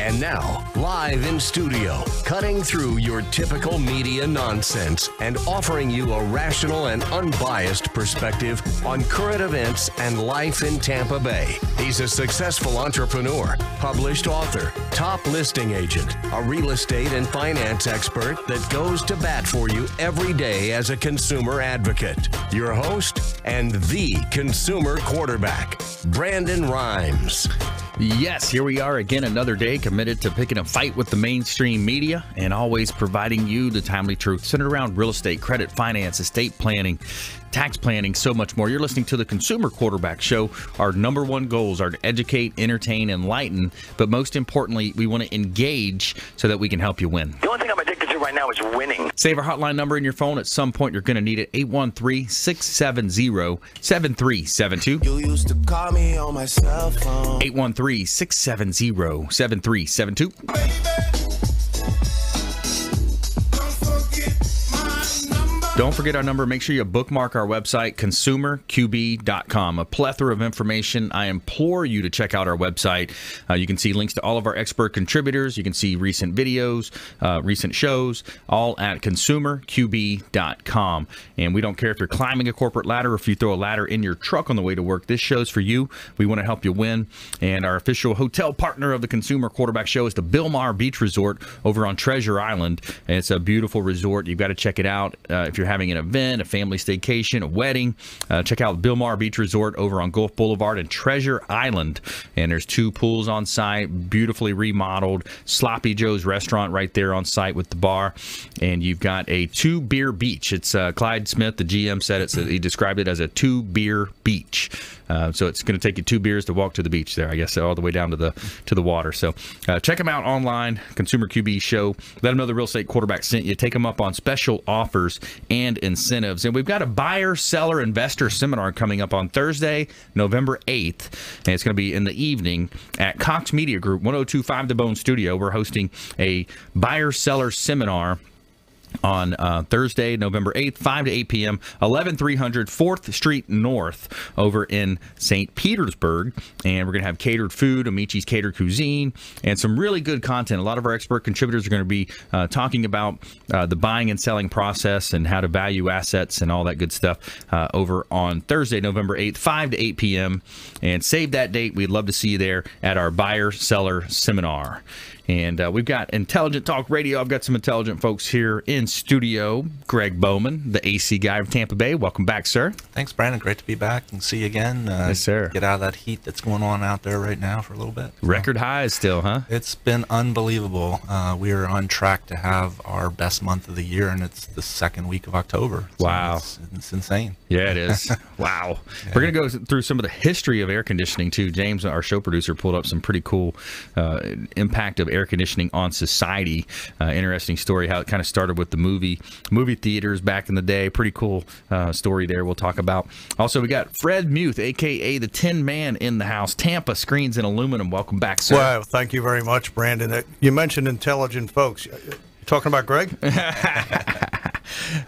And now, live in studio, cutting through your typical media nonsense and offering you a rational and unbiased perspective on current events and life in Tampa Bay. He's a successful entrepreneur, published author, top listing agent, a real estate and finance expert that goes to bat for you every day as a consumer advocate. Your host and the consumer quarterback, Brandon Rhymes. Yes, here we are again, another day committed to picking a fight with the mainstream media and always providing you the timely truth centered around real estate, credit, finance, estate planning, tax planning, so much more. You're listening to the Consumer Quarterback Show. Our number one goals are to educate, entertain, enlighten, but most importantly, we want to engage so that we can help you win. The only thing I'm addicted to right now is winning. Save our hotline number in your phone. At some point, you're going to need it. 813-670-7372. You used to call me on my cell phone. 813-670-7372. Don't forget our number. Make sure you bookmark our website, consumerqb.com. A plethora of information. I implore you to check out our website. You can see links to all of our expert contributors. You can see recent videos, recent shows, all at consumerqb.com. And we don't care if you're climbing a corporate ladder or if you throw a ladder in your truck on the way to work. This show's for you. We want to help you win. And our official hotel partner of the Consumer Quarterback Show is the Bilmar Beach Resort over on Treasure Island. And it's a beautiful resort. You've got to check it out if you're having an event, a family staycation, a wedding. Check out Bilmar Beach Resort over on Gulf Boulevard and Treasure Island. And there's 2 pools on site, beautifully remodeled. Sloppy Joe's restaurant right there on site with the bar. And you've got a 2-beer beach. It's Clyde Smith, the GM, said it. So he described it as a 2-beer beach. So it's going to take you 2 beers to walk to the beach there, I guess, all the way down to the water. So check them out online, Consumer QB Show. Let them know the Real Estate Quarterback sent you. Take them up on special offers and incentives. And we've got a buyer, seller, investor seminar coming up on Thursday, November 8th. And it's going to be in the evening at Cox Media Group, 1025 The Bone Studio. We're hosting a buyer, seller seminar on Thursday, November 8th, 5 to 8 p.m., 11300 4th Street North over in St. Petersburg. And we're going to have catered food, Amici's Catered Cuisine, and some really good content. A lot of our expert contributors are going to be talking about the buying and selling process and how to value assets and all that good stuff over on Thursday, November 8th, 5 to 8 p.m. And save that date. We'd love to see you there at our buyer-seller seminar. And we've got Intelligent Talk Radio. I've got some intelligent folks here in studio. Gregg Bowman, the AC guy of Tampa Bay. Welcome back, sir. Thanks, Brandon. Great to be back and see you again. Yes, sir. Get out of that heat that's going on out there right now for a little bit. Record highs still, huh? It's been unbelievable. We are on track to have our best month of the year, and it's the second week of October. So wow. It's insane. Yeah, it is. Wow. Yeah. We're going to go through some of the history of air conditioning, too. James, our show producer, pulled up some pretty cool impact of air conditioning on society. Interesting story, how it kind of started with the movie theaters back in the day. Pretty cool story there we'll talk about. Also, we got Fred Muth, a.k.a. the Tin Man, in the house. Tampa Screens and Aluminum. Welcome back, sir. Well, thank you very much, Brandon. You mentioned intelligent folks. You talking about Greg?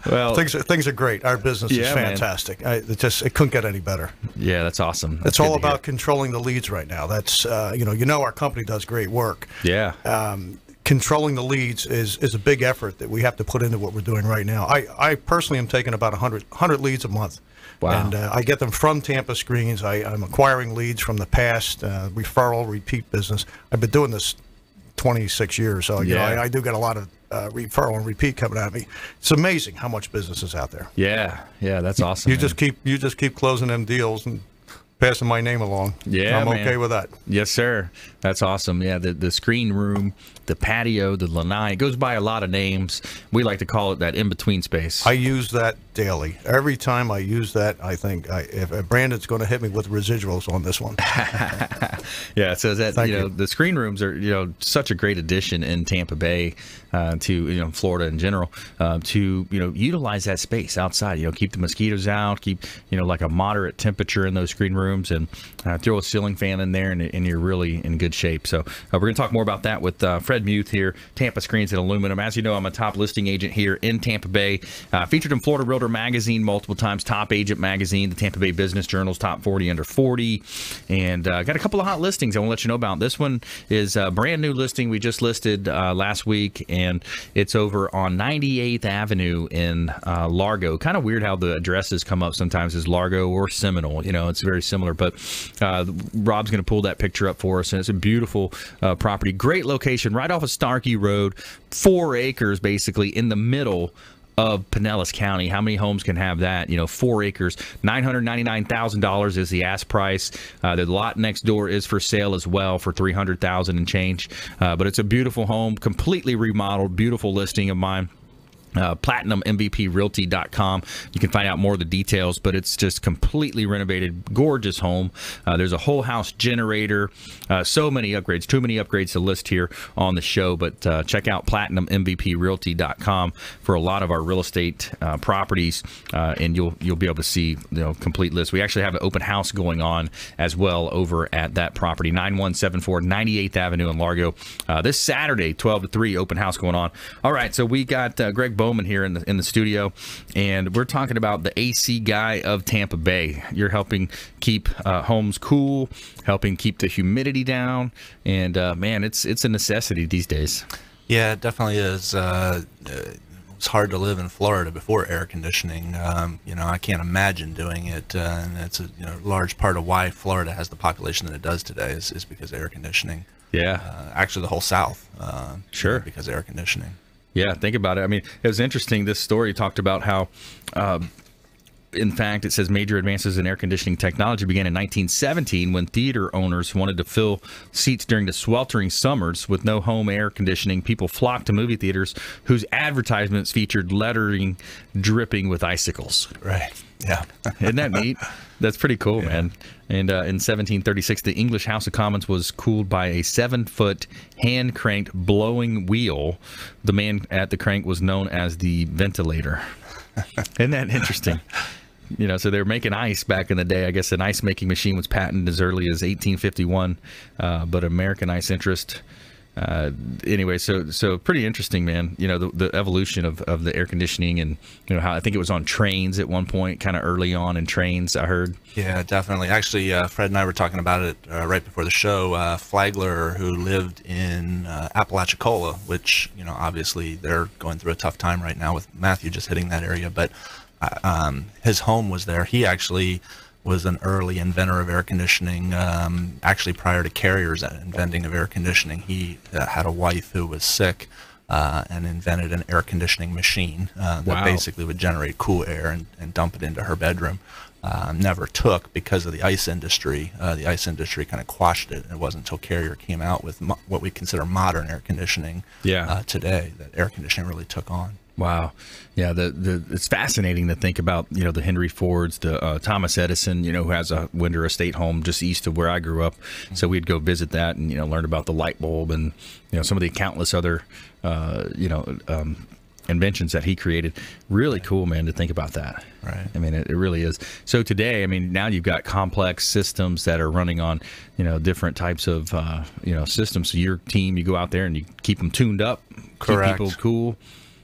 Well, things are great. Our business is fantastic. It couldn't get any better. Yeah, that's awesome. It's all about controlling the leads right now. That's our company does great work. Yeah. Controlling the leads is a big effort that we have to put into what we're doing right now. I personally am taking about 100 leads a month. Wow. And I get them from Tampa Screens. I'm acquiring leads from the past, referral, repeat business. I've been doing this 26 years, so I do get a lot of referral and repeat coming at me. It's amazing how much business is out there. Yeah, that's awesome. You just keep closing them deals and passing my name along. Yeah, I'm okay with that. Yes, sir. That's awesome. Yeah, the screen room, the patio, the lanai. It goes by a lot of names. We like to call it that in-between space. I use that daily. Every time I use that, I think if Brandon's going to hit me with residuals on this one. Yeah, so that the screen rooms are such a great addition in Tampa Bay to Florida in general to utilize that space outside. Keep the mosquitoes out, keep like a moderate temperature in those screen rooms, and throw a ceiling fan in there, and you're really in good shape. So we're going to talk more about that with Fred Muth here, Tampa Screens and Aluminum. As you know, I'm a top listing agent here in Tampa Bay, featured in Florida Realtor magazine multiple times, Top Agent magazine, the Tampa Bay Business Journal's Top 40 Under 40, and got a couple of hot listings I want to let you know about. This one is a brand new listing we just listed last week, and it's over on 98th Avenue in Largo. Kind of weird how the addresses come up sometimes as Largo or Seminole. You know, it's very similar, but Rob's going to pull that picture up for us, and it's a beautiful property. Great location, right off of Starkey Road, 4 acres basically in the middle of Pinellas County. How many homes can have that? 4 acres. $999,000 is the ask price. The lot next door is for sale as well for $300,000 and change. But it's a beautiful home, completely remodeled, beautiful listing of mine. PlatinumMVPRealty.com. You can find out more of the details, but it's just completely renovated, gorgeous home. There's a whole house generator, so many upgrades, too many upgrades to list here on the show, but check out PlatinumMVPRealty.com for a lot of our real estate properties, and you'll be able to see complete list. We actually have an open house going on as well over at that property, 9174 98th Avenue in Largo. This Saturday, 12 to 3, open house going on. All right, so we got Gregg Bowman here in the studio, and we're talking about the AC guy of Tampa Bay. You're helping keep homes cool, helping keep the humidity down, and man, it's a necessity these days. Yeah, it definitely is. It's hard to live in Florida before air conditioning. I can't imagine doing it, and it's a large part of why Florida has the population that it does today is because of air conditioning. Yeah, actually, the whole South. Sure, because of air conditioning. Yeah, think about it. I mean, it was interesting. This story talked about how, in fact, it says major advances in air conditioning technology began in 1917 when theater owners wanted to fill seats during the sweltering summers with no home air conditioning. People flocked to movie theaters whose advertisements featured lettering dripping with icicles. Right. Yeah. Isn't that neat? That's pretty cool, man. And in 1736, the English House of Commons was cooled by a 7-foot hand-cranked blowing wheel. The man at the crank was known as the ventilator. Isn't that interesting? So they were making ice back in the day. I guess an ice-making machine was patented as early as 1851, but American ice interest... anyway, so pretty interesting, man. The evolution of the air conditioning, and how I think it was on trains at one point, kind of early on in trains, I heard. Yeah, definitely. Actually, Fred and I were talking about it right before the show. Flagler, who lived in Apalachicola, which obviously they're going through a tough time right now with Matthew just hitting that area, but his home was there. He actually was an early inventor of air conditioning. Actually, prior to Carrier's inventing of air conditioning, he had a wife who was sick and invented an air conditioning machine that basically would generate cool air and dump it into her bedroom. Never took because of the ice industry. The ice industry kind of quashed it. It wasn't until Carrier came out with what we consider modern air conditioning today that air conditioning really took on. Wow. Yeah, it's fascinating to think about, the Henry Fords, the Thomas Edison, who has a Winder Estate home just east of where I grew up. So we'd go visit that and, learn about the light bulb and, some of the countless other, inventions that he created. Really cool, man, to think about that. Right. I mean, it really is. So today, I mean, now you've got complex systems that are running on, different types of, systems. So your team, you go out there and you keep them tuned up, Correct. Keep people cool.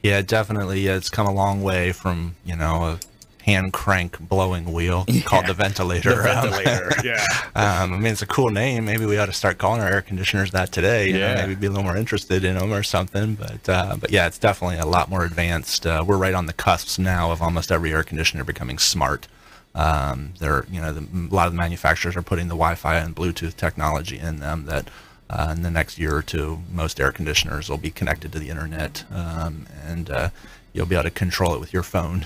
Yeah, definitely. Yeah, it's come a long way from, a hand crank blowing wheel called the ventilator. The ventilator, yeah. I mean, it's a cool name. Maybe we ought to start calling our air conditioners that today. Maybe be a little more interested in them or something. But yeah, it's definitely a lot more advanced. We're right on the cusps now of almost every air conditioner becoming smart. A lot of the manufacturers are putting the Wi-Fi and Bluetooth technology in them that in the next year or two, most air conditioners will be connected to the internet, and you'll be able to control it with your phone.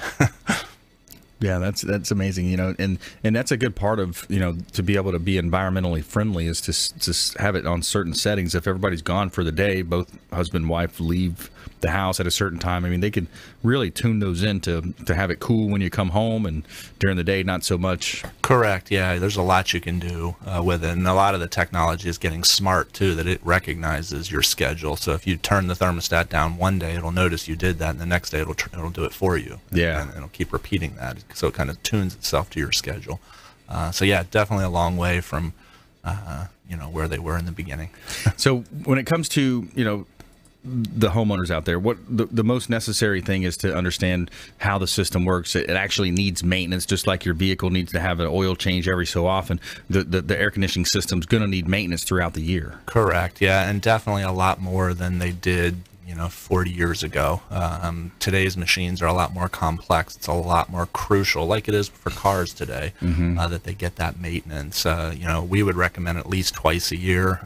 Yeah, that's amazing, and that's a good part of, to be able to be environmentally friendly is to have it on certain settings. If everybody's gone for the day, both husband and wife leave the house at a certain time. I mean, they can really tune those in to have it cool when you come home, and during the day, not so much. Correct. Yeah, there's a lot you can do with it, and a lot of the technology is getting smart too. That it recognizes your schedule. So if you turn the thermostat down one day, it'll notice you did that, and the next day it'll do it for you. And it'll keep repeating that. So it kind of tunes itself to your schedule. So yeah, definitely a long way from where they were in the beginning. So when it comes to the homeowners out there, what the most necessary thing is to understand how the system works. It actually needs maintenance, just like your vehicle needs to have an oil change every so often. The air conditioning system's going to need maintenance throughout the year. Correct. Yeah, and definitely a lot more than they did 40 years ago. Today's machines are a lot more complex. It's a lot more crucial, like it is for cars today, that they get that maintenance. We would recommend at least twice a year.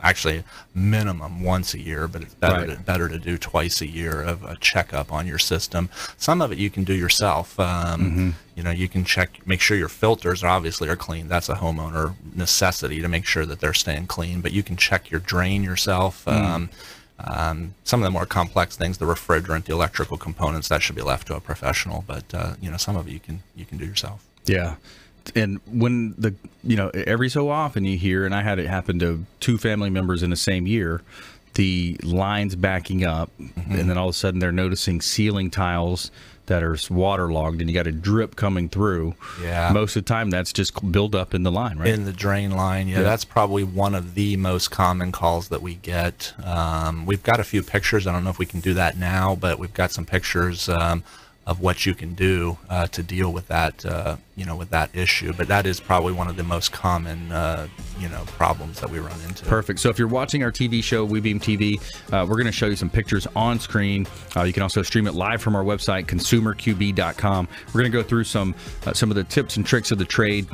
Actually, minimum once a year, but it's better to do twice a year of a checkup on your system. Some of it you can do yourself. You can make sure your filters obviously are clean. That's a homeowner necessity to make sure that they're staying clean. But you can check your drain yourself. Some of the more complex things, the refrigerant, the electrical components, that should be left to a professional. But some of it you can do yourself. Yeah. And when every so often you hear, and I had it happen to 2 family members in the same year, the lines backing up, and then all of a sudden they're noticing ceiling tiles that are waterlogged, and you got a drip coming through. Yeah. Most of the time, that's just build up in the line, right? In the drain line. Yeah, that's probably one of the most common calls that we get. We've got a few pictures. I don't know if we can do that now, but we've got some pictures of what you can do to deal with that, with that issue. But that is probably one of the most common, problems that we run into. Perfect. So if you're watching our TV show, WeBeam TV, we're going to show you some pictures on screen. You can also stream it live from our website, consumerqb.com. We're going to go through some of the tips and tricks of the trade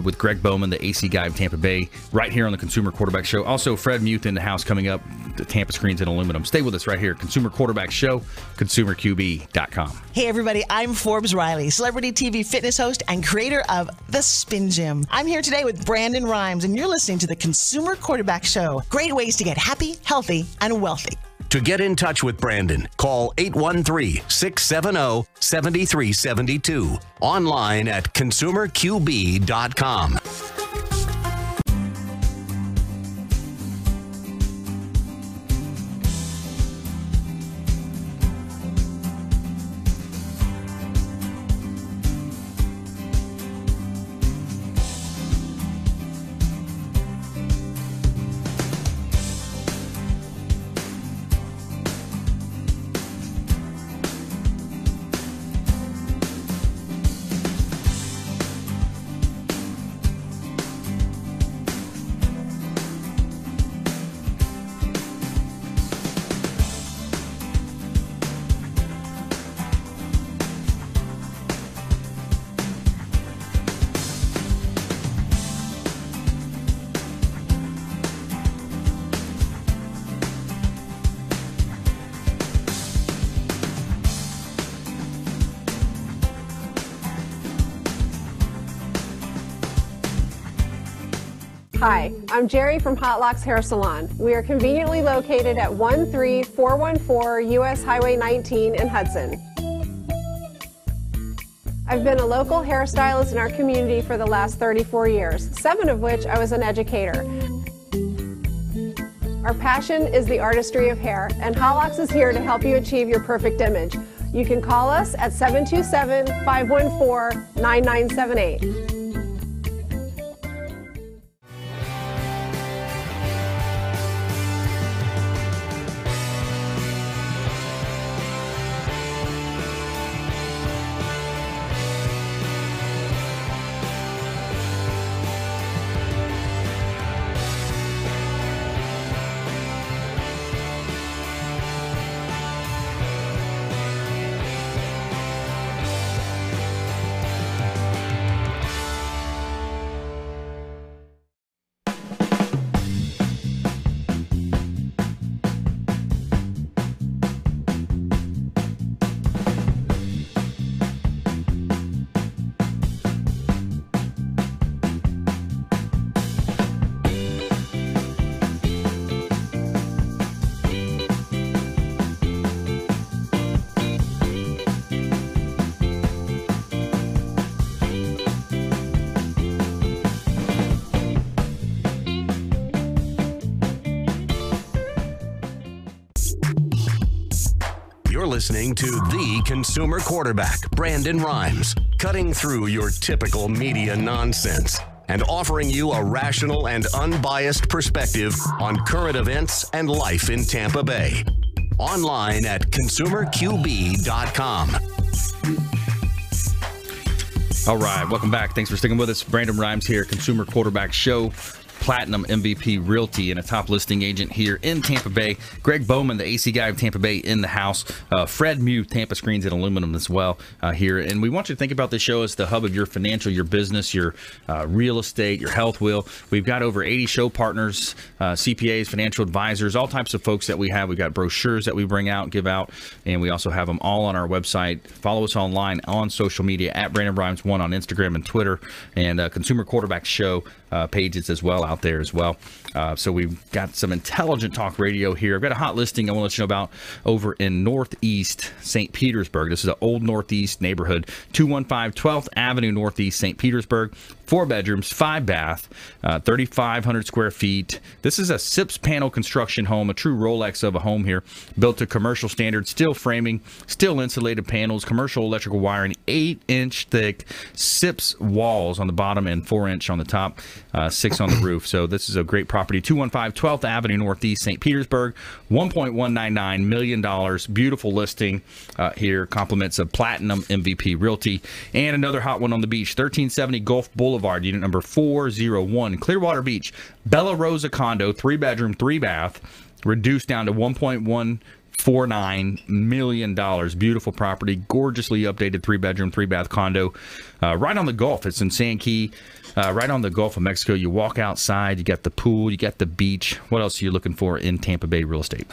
with Gregg Bowman, the AC guy of Tampa Bay, right here on the Consumer Quarterback Show. Also, Fred Muth in the house coming up, the Tampa Screens and Aluminum. Stay with us right here, Consumer Quarterback Show, consumerqb.com. Hey, everybody, I'm Forbes Riley, celebrity TV fitness host and creator of The Spin Gym. I'm here today with Brandon Rhymes, and you're listening to the Consumer Quarterback Show. Great ways to get happy, healthy, and wealthy. To get in touch with Brandon, call 813-670-7372. Online at consumerqb.com. Hi, I'm Jerry from Hot Locks Hair Salon. We are conveniently located at 13414 US Highway 19 in Hudson. I've been a local hairstylist in our community for the last 34 years, 7 of which I was an educator. Our passion is the artistry of hair, and Hot Locks is here to help you achieve your perfect image. You can call us at 727-514-9978. You're listening to the Consumer Quarterback, Brandon Rhymes, cutting through your typical media nonsense and offering you a rational and unbiased perspective on current events and life in Tampa Bay. Online at consumerqb.com. All right, welcome back. Thanks for sticking with us. Brandon Rhymes here, Consumer Quarterback Show, Platinum MVP Realty, and a top listing agent here in Tampa Bay. Gregg Bowman, the AC guy of Tampa Bay, in the house. Fred Muth, Tampa Screens and Aluminum as well here. And we want you to think about this show as the hub of your financial, your business, your real estate, your health wheel. We've got over 80 show partners, CPAs, financial advisors, all types of folks that we have. We've got brochures that we bring out, give out, and we also have them all on our website. Follow us online on social media at Brandon Rhymes 1 on Instagram and Twitter, and Consumer Quarterback Show pages as well out there as well. So we've got some intelligent talk radio here. I've got a hot listing I want to let you know about over in Northeast St. Petersburg. This is an old Northeast neighborhood, 215 12th Avenue Northeast St. Petersburg. 4 bedrooms, 5 bath, 3,500 square feet. This is a SIPS panel construction home, a true Rolex of a home here, built to commercial standards, steel framing, steel insulated panels, commercial electrical wiring, 8-inch thick SIPS walls on the bottom and 4-inch on the top, 6 on the roof. So this is a great property, 215 12th Avenue Northeast, St. Petersburg, $1.199 million. Beautiful listing here, compliments of Platinum MVP Realty. And another hot one on the beach, 1370 Gulf Boulevard, unit number 401, Clearwater Beach, Bella Rosa condo, 3-bedroom, 3-bath, reduced down to $1.149 million. Beautiful property, gorgeously updated 3-bedroom, 3-bath condo, right on the Gulf. It's in San Key, right on the Gulf of Mexico. You walk outside, you got the pool, you got the beach. What else are you looking for in Tampa Bay real estate?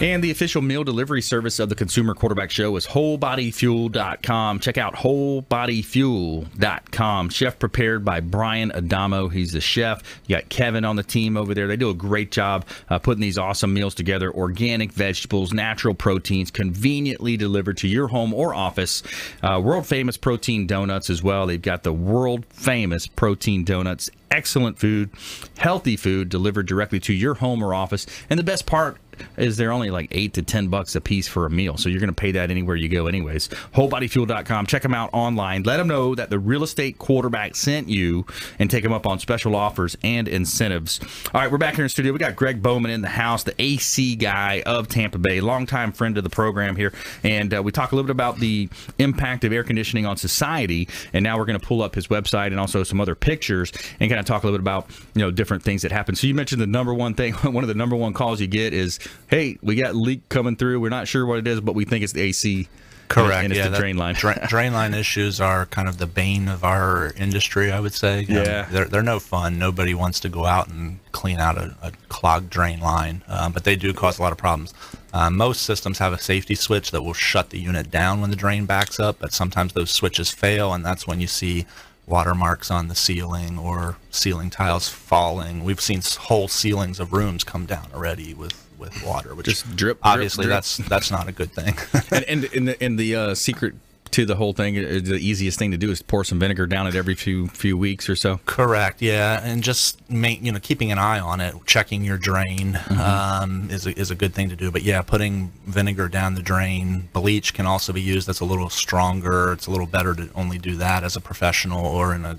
And the official meal delivery service of the Consumer Quarterback Show is WholeBodyFuel.com. Check out WholeBodyFuel.com. Chef prepared by Brian Adamo. He's the chef. You got Kevin on the team over there. They do a great job putting these awesome meals together. Organic vegetables, natural proteins, conveniently delivered to your home or office. World-famous protein donuts as well. They've got the world-famous protein donuts. Excellent food, healthy food delivered directly to your home or office. And the best part is they're only like $8 to $10 a piece for a meal. So you're going to pay that anywhere you go anyways. WholeBodyFuel.com. Check them out online. Let them know that the real estate quarterback sent you and take them up on special offers and incentives. All right, we're back here in the studio. We got Gregg Bowman in the house, the AC guy of Tampa Bay, longtime friend of the program here. And we talk a little bit about the impact of air conditioning on society. And now we're going to pull up his website and also some other pictures and kind of talk a little bit about, different things that happen. So you mentioned the number one thing, one of the number one calls you get is, hey, we got a leak coming through. We're not sure what it is, but we think it's the AC. Correct. And it's the drain line. Drain line issues are kind of the bane of our industry, I would say. They're no fun. Nobody wants to go out and clean out a clogged drain line, but they do cause a lot of problems. Most systems have a safety switch that will shut the unit down when the drain backs up, but sometimes those switches fail, and that's when you see watermarks on the ceiling or ceiling tiles falling. We've seen whole ceilings of rooms come down already with water, which just drip. Obviously, drip. that's not a good thing. and the secret to the whole thing, the easiest thing to do is pour some vinegar down it every few weeks or so. Correct. Yeah, and just keeping an eye on it, checking your drain is a good thing to do. But yeah, putting vinegar down the drain. Bleach can also be used. That's a little stronger. It's a little better to only do that as a professional or in a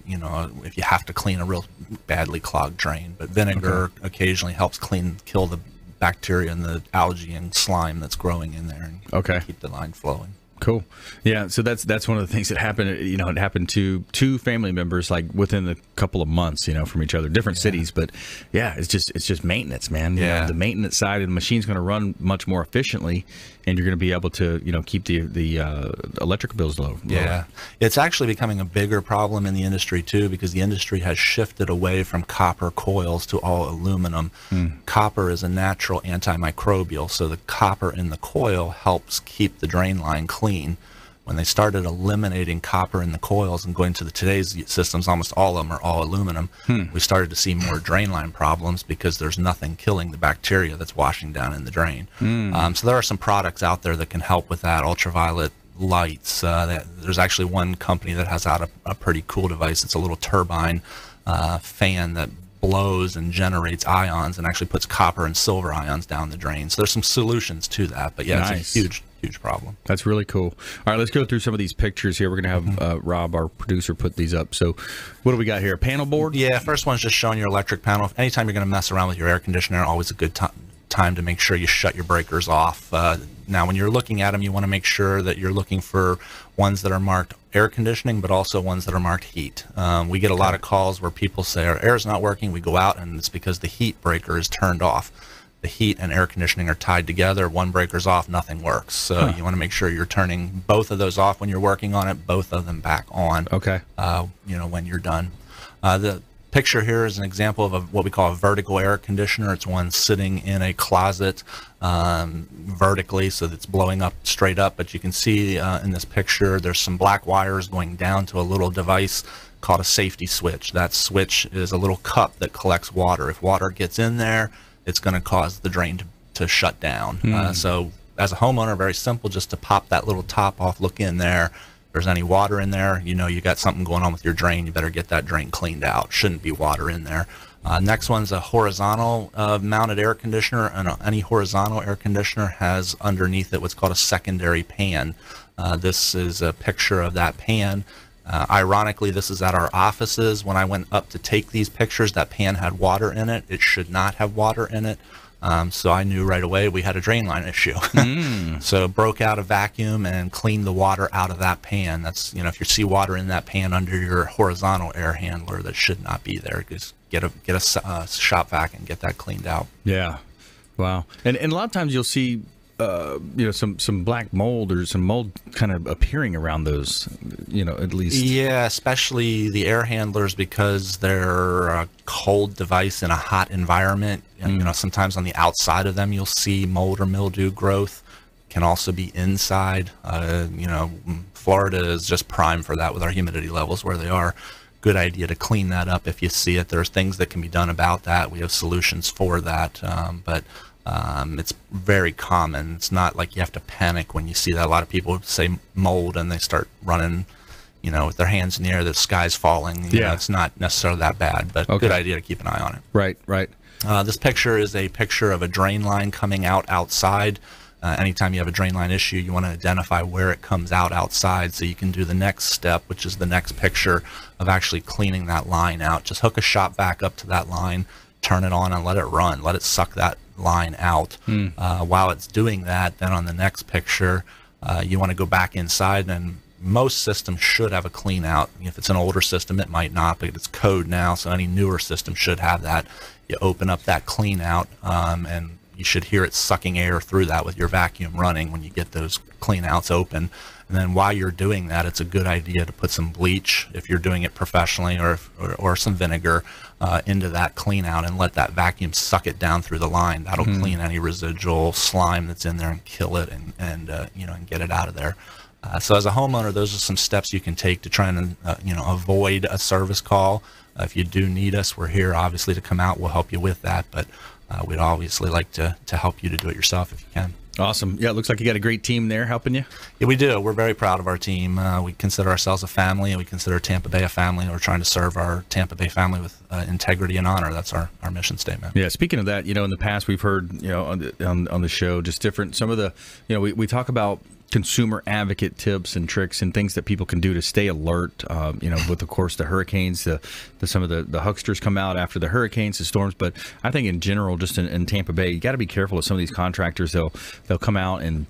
if you have to clean a real badly clogged drain. But vinegar occasionally helps kill the bacteria and the algae and slime that's growing in there and keep the line flowing. Cool. Yeah, so that's one of the things that happened. It happened to 2 family members like within a couple of months, from each other, different cities. But yeah, it's just maintenance, man. The maintenance side of the machine's going to run much more efficiently, and you're going to be able to keep the electric bills low. Yeah, it's actually becoming a bigger problem in the industry too, because the industry has shifted away from copper coils to all aluminum. Copper is a natural antimicrobial, so the copper in the coil helps keep the drain line clean. When they started eliminating copper in the coils and going to today's systems, almost all of them are all aluminum. We started to see more drain line problems because there's nothing killing the bacteria that's washing down in the drain. So there are some products out there that can help with that. Ultraviolet lights. There's actually one company that has out a pretty cool device. It's a little turbine fan that blows and generates ions and actually puts copper and silver ions down the drain. So there's some solutions to that. But yeah, It's a huge huge problem. That's really cool. All right, let's go through some of these pictures here. We're going to have Rob, our producer, put these up. So what do we got here? A panel board? Yeah, first one's just showing your electric panel. Anytime you're going to mess around with your air conditioner, always a good time to make sure you shut your breakers off. Now, when you're looking at them, you want to make sure that you're looking for ones that are marked air conditioning, but also ones that are marked heat. We get a lot of calls where people say our air is not working. We go out, and it's because the heat breaker is turned off. The heat and air conditioning are tied together. One breaker's off, nothing works. So you want to make sure you're turning both of those off when you're working on it, both of them back on. Okay. When you're done. The picture here is an example of what we call a vertical air conditioner. It's one sitting in a closet vertically, so that's blowing up straight up. But you can see in this picture there's some black wires going down to a little device called a safety switch. That switch is a little cup that collects water. If water gets in there, it's going to cause the drain to shut down. So as a homeowner, very simple, just to pop that little top off, look in there. If there's any water in there, you know you got something going on with your drain. You better get that drain cleaned out. Shouldn't be water in there. Next one's a horizontal mounted air conditioner, and any horizontal air conditioner has underneath it what's called a secondary pan. This is a picture of that pan. Ironically, this is at our offices. When I went up to take these pictures, that pan had water in it. It should not have water in it. So I knew right away we had a drain line issue. So broke out a vacuum and cleaned the water out of that pan. That's, if you see water in that pan under your horizontal air handler, that should not be there. Just get a shop vac and get that cleaned out. Yeah. Wow. And a lot of times you'll see some black mold or some mold kind of appearing around those, at least. Yeah, especially the air handlers, because they're a cold device in a hot environment. And, sometimes on the outside of them you'll see mold or mildew growth. Can also be inside. Florida is just prime for that with our humidity levels where they are. Good idea to clean that up if you see it. There's things that can be done about that. We have solutions for that, but it's very common. It's not like you have to panic when you see that. A lot of people say mold and they start running, with their hands in the air, the sky's falling. It's not necessarily that bad, but good idea to keep an eye on it. Right. This picture is a picture of a drain line coming out outside. Anytime you have a drain line issue, you want to identify where it comes out outside so you can do the next step, which is the next picture of actually cleaning that line out. Just hook a shop vac up to that line, turn it on, and let it run. Let it suck that line out. While it's doing that, then on the next picture, you want to go back inside, and most systems should have a clean out. If it's an older system, it might not, but it's code now, so any newer system should have that. You open up that clean out, and you should hear it sucking air through that with your vacuum running when you get those clean outs open. And then while you're doing that, it's a good idea to put some bleach, if you're doing it professionally, or some vinegar into that clean out, and let that vacuum suck it down through the line. That'll clean any residual slime that's in there and kill it and get it out of there. So as a homeowner, those are some steps you can take to try and avoid a service call. If you do need us, we're here obviously to come out. We'll help you with that, but we'd obviously like to help you to do it yourself if you can. Awesome. Yeah, it looks like you got a great team there helping you. Yeah, we do. We're very proud of our team. We consider ourselves a family, and we consider Tampa Bay a family. We're trying to serve our Tampa Bay family with integrity and honor. That's our mission statement. Yeah, speaking of that, in the past we've heard, on the show, just different, some of the, we talk about consumer advocate tips and tricks and things that people can do to stay alert. With, of course, the hurricanes, some of the hucksters come out after the hurricanes, the storms. But I think in general, just in Tampa Bay, you got to be careful with some of these contractors. They'll come out and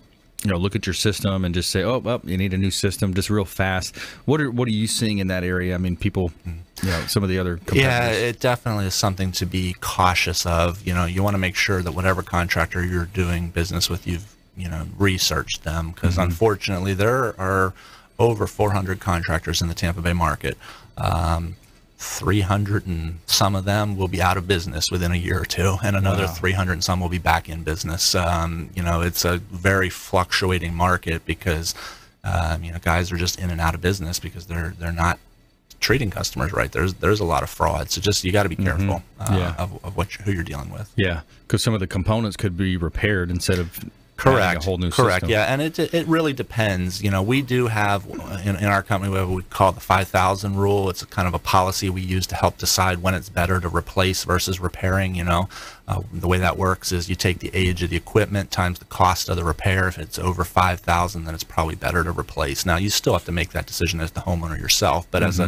look at your system and just say, oh, well, you need a new system, just real fast. What are you seeing in that area? I mean, people, some of the other competitors. Yeah, it definitely is something to be cautious of. You want to make sure that whatever contractor you're doing business with, you've research them, because unfortunately there are over 400 contractors in the Tampa Bay market. 300 and some of them will be out of business within a year or two, and another 300 and some will be back in business. It's a very fluctuating market because guys are just in and out of business because they're not treating customers right. There's a lot of fraud, so just you got to be careful of who you're dealing with. Yeah, because some of the components could be repaired instead of Correct. A whole new Correct. system. Yeah, and it really depends. You know, we do have in our company what we call the 5,000 rule. It's a kind of a policy we use to help decide when it's better to replace versus repairing. You know, the way that works is you take the age of the equipment times the cost of the repair. If it's over 5,000, then it's probably better to replace. Now, you still have to make that decision as the homeowner yourself, but as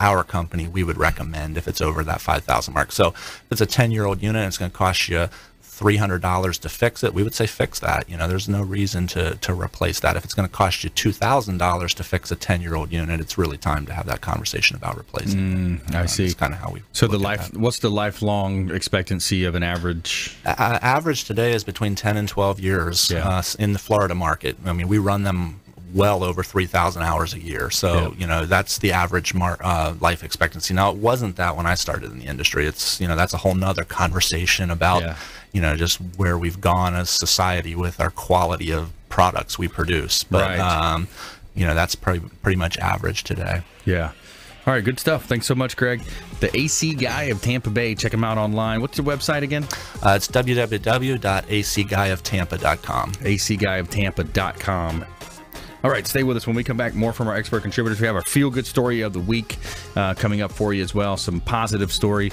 our company, we would recommend if it's over that 5,000 mark. So if it's a 10-year-old unit and it's going to cost you $300 to fix it, we would say fix that. You know, there's no reason to replace that. If it's going to cost you $2,000 to fix a 10-year-old unit, it's really time to have that conversation about replacing it. I see. That's kind of how we. So what's the lifelong expectancy of an average? Average today is between 10 and 12 years in the Florida market. I mean, we run them well over 3,000 hours a year. So, you know, that's the average life expectancy. Now, it wasn't that when I started in the industry. It's, you know, that's a whole nother conversation about, you know, just where we've gone as society with our quality of products we produce. But, you know, that's pretty much average today. Yeah. All right, good stuff. Thanks so much, Greg. The AC Guy of Tampa Bay. Check him out online. What's your website again? It's www.acguyoftampa.com. acguyoftampa.com. All right, stay with us. When we come back, more from our expert contributors. We have our feel-good story of the week coming up for you as well. Some positive story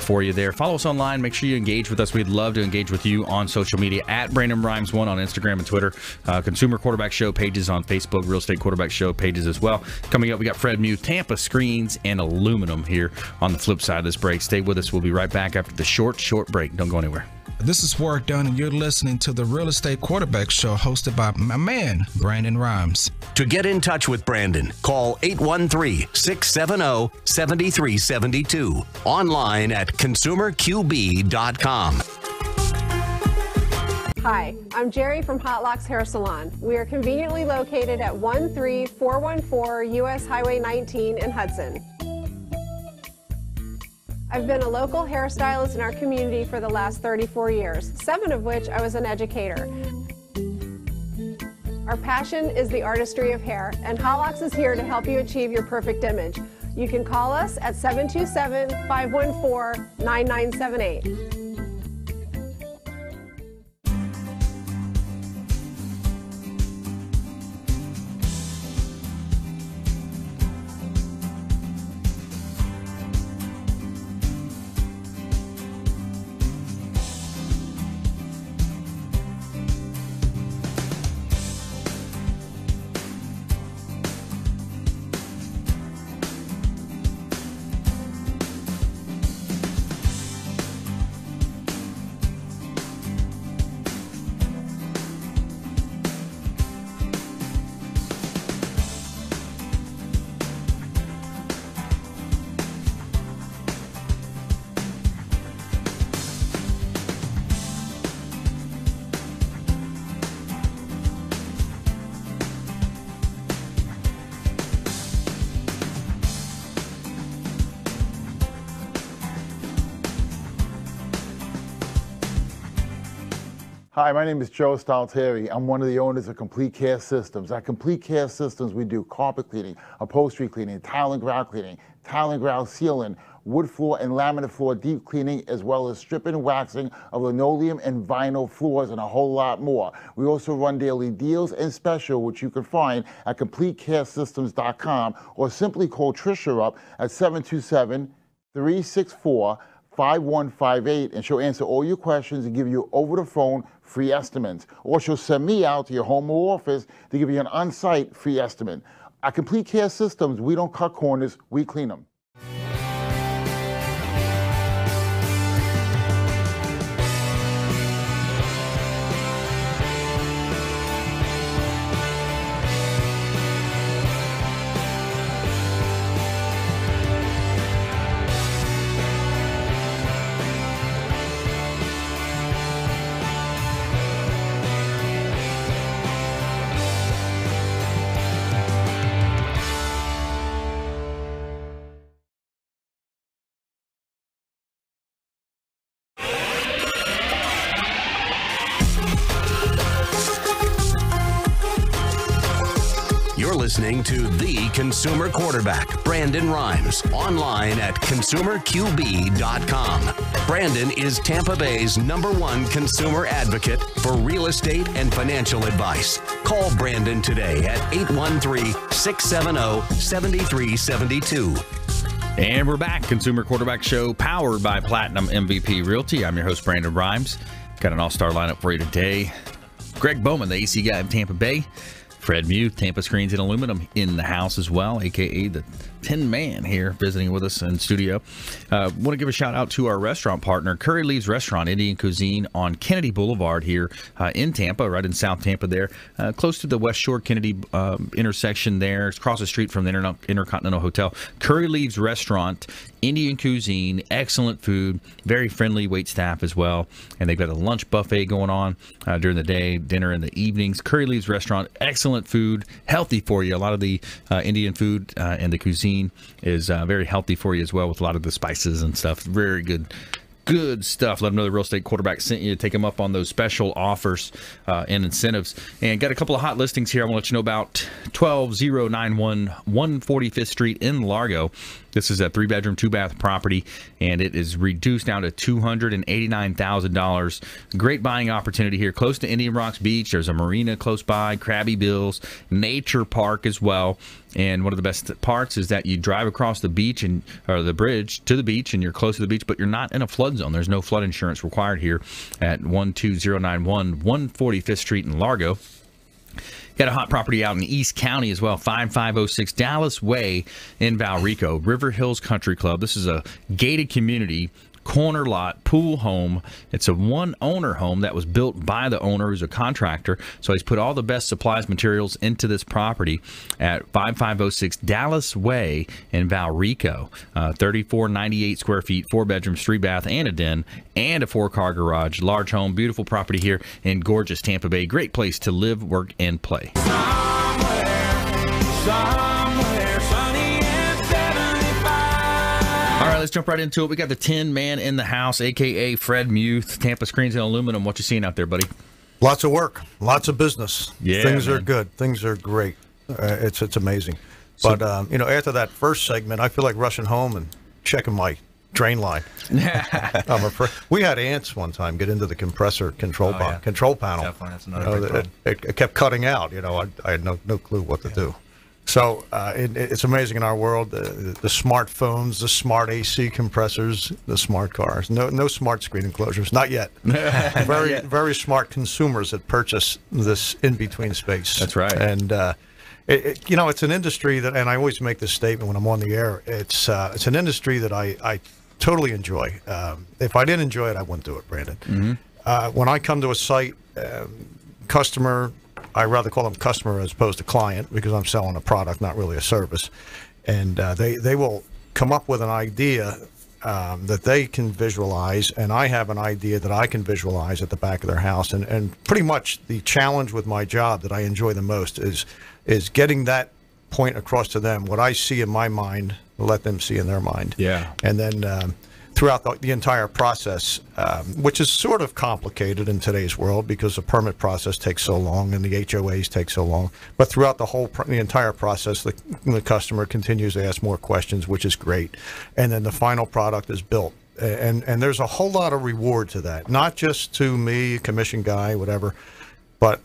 for you there. Follow us online. Make sure you engage with us. We'd love to engage with you on social media at Brandon Rhymes 1 on Instagram and Twitter. Consumer Quarterback Show pages on Facebook. Real Estate Quarterback Show pages as well. Coming up, we got Fred Muth, Tampa Screens and Aluminum here on the flip side of this break. Stay with us. We'll be right back after the short break. Don't go anywhere. This is Work Done, and you're listening to the Real Estate Quarterback Show hosted by my man, Brandon Rhymes. To get in touch with Brandon, call 813-670-7372. Online at consumerqb.com. Hi, I'm Jerry from Hot Locks Hair Salon. We are conveniently located at 13414 US Highway 19 in Hudson. I've been a local hairstylist in our community for the last 34 years, 7 of which I was an educator. Our passion is the artistry of hair, and Hot Locks is here to help you achieve your perfect image. You can call us at 727-514-9978. Hi, my name is Joe Stalteri. I'm one of the owners of Complete Care Systems. At Complete Care Systems, we do carpet cleaning, upholstery cleaning, tile and grout sealing, wood floor and laminate floor deep cleaning, as well as stripping and waxing of linoleum and vinyl floors, and a whole lot more. We also run daily deals and special, which you can find at CompleteCareSystems.com, or simply call Tricia up at 727-364-5158, and she'll answer all your questions and give you over the phone free estimates. Or she'll send me out to your home or office to give you an on-site free estimate. At Complete Care Systems, we don't cut corners, we clean them. listening to The Consumer Quarterback, Brandon Rhymes, online at consumerqb.com. Brandon is Tampa Bay's #1 consumer advocate for real estate and financial advice. Call Brandon today at 813-670-7372. And we're back. Consumer Quarterback Show powered by Platinum MVP Realty. I'm your host, Brandon Rhymes. Got an all-star lineup for you today. Gregg Bowman, the AC guy of Tampa Bay. Fred Muth, Tampa Screens and Aluminum, in the house as well, a.k.a. the Tin Man here visiting with us in studio. Want to give a shout out to our restaurant partner, Curry Leaves Restaurant, Indian Cuisine on Kennedy Boulevard here in Tampa, right in South Tampa there, close to the West Shore Kennedy intersection there. It's across the street from the Intercontinental Hotel. Curry Leaves Restaurant, Indian Cuisine, excellent food, very friendly wait staff as well. And they've got a lunch buffet going on during the day, dinner in the evenings. Curry Leaves Restaurant, excellent food, healthy for you. A lot of the Indian food and the cuisine is very healthy for you as well, with a lot of the spices and stuff. Very good stuff. Let them know the Real Estate Quarterback sent you. Take them up on those special offers and incentives. And got a couple of hot listings here I want to let you know about. 12091 145th Street in Largo. This is a 3-bedroom, 2-bath property, and it is reduced down to $289,000. Great buying opportunity here, close to Indian Rocks Beach. There's a marina close by, Krabby Bills, nature park as well. And one of the best parts is that you drive across the beach or the bridge to the beach, and you're close to the beach, but you're not in a flood zone. There's no flood insurance required here at 12091 145th Street in Largo. Got a hot property out in East County as well, 5506 Dallas Way in Valrico, River Hills Country Club. This is a gated community, corner lot, pool home. It's a one-owner home that was built by the owner, who's a contractor. So he's put all the best supplies, materials into this property at 5506 Dallas Way in Valrico. 3498 square feet, 4 bedrooms, 3 bath, and a den, and a 4-car garage. Large home, beautiful property here in gorgeous Tampa Bay. Great place to live, work, and play. Somewhere sunny and 75. All right, let's jump right into it. We got the Tin Man in the house, a.k.a. Fred Muth, Tampa Screens and Aluminum. What you seeing out there, buddy? Lots of work, lots of business. Yeah, things are good. Things are great. It's amazing. But after that first segment, I feel like rushing home and checking my drain line. I'm afraid. We had ants one time get into the compressor control panel. Definitely, that's another big problem. It kept cutting out. I had no clue what to do. So it's amazing in our world, the smartphones, the smart AC compressors, the smart cars. No smart screen enclosures, not yet. Very smart consumers that purchase this in-between space. That's right. And it's an industry that, and I always make this statement when I'm on the air, it's an industry that I totally enjoy. If I didn't enjoy it, I wouldn't do it, Brandon. Mm-hmm. When I come to a site, customer, I rather call them customer as opposed to client, because I'm selling a product, not really a service. And they will come up with an idea that they can visualize, and I have an idea that I can visualize at the back of their house. And pretty much the challenge with my job that I enjoy the most is getting that point across to them, what I see in my mind, let them see in their mind. Yeah. And then throughout the entire process, which is sort of complicated in today's world because the permit process takes so long and the HOAs take so long. But throughout the entire process, the customer continues to ask more questions, which is great. And then the final product is built. And there's a whole lot of reward to that, not just to me, commission guy, whatever, but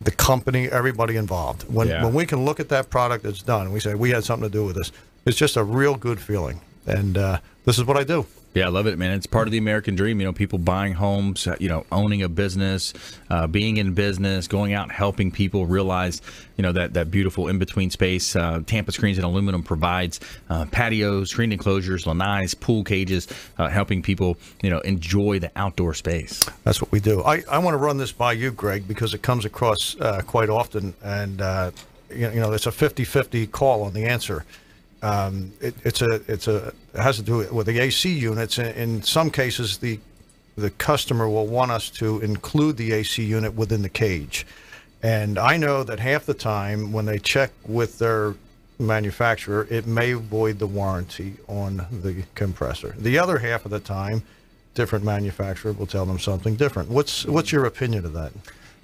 the company, everybody involved. When we can look at that product that's done and we say we had something to do with this, it's just a real good feeling. And this is what I do. Yeah, I love it, man. It's part of the American dream. People buying homes, owning a business, being in business, going out and helping people realize, that beautiful in-between space. Tampa Screens and Aluminum provides patios, screen enclosures, lanais, pool cages, helping people, enjoy the outdoor space. That's what we do. I want to run this by you, Greg, because it comes across quite often, and it's a 50-50 call on the answer. It has to do with the AC units. In some cases, the customer will want us to include the AC unit within the cage. And I know that half the time when they check with their manufacturer, it may void the warranty on the compressor. The other half of the time, different manufacturer will tell them something different. What's your opinion of that?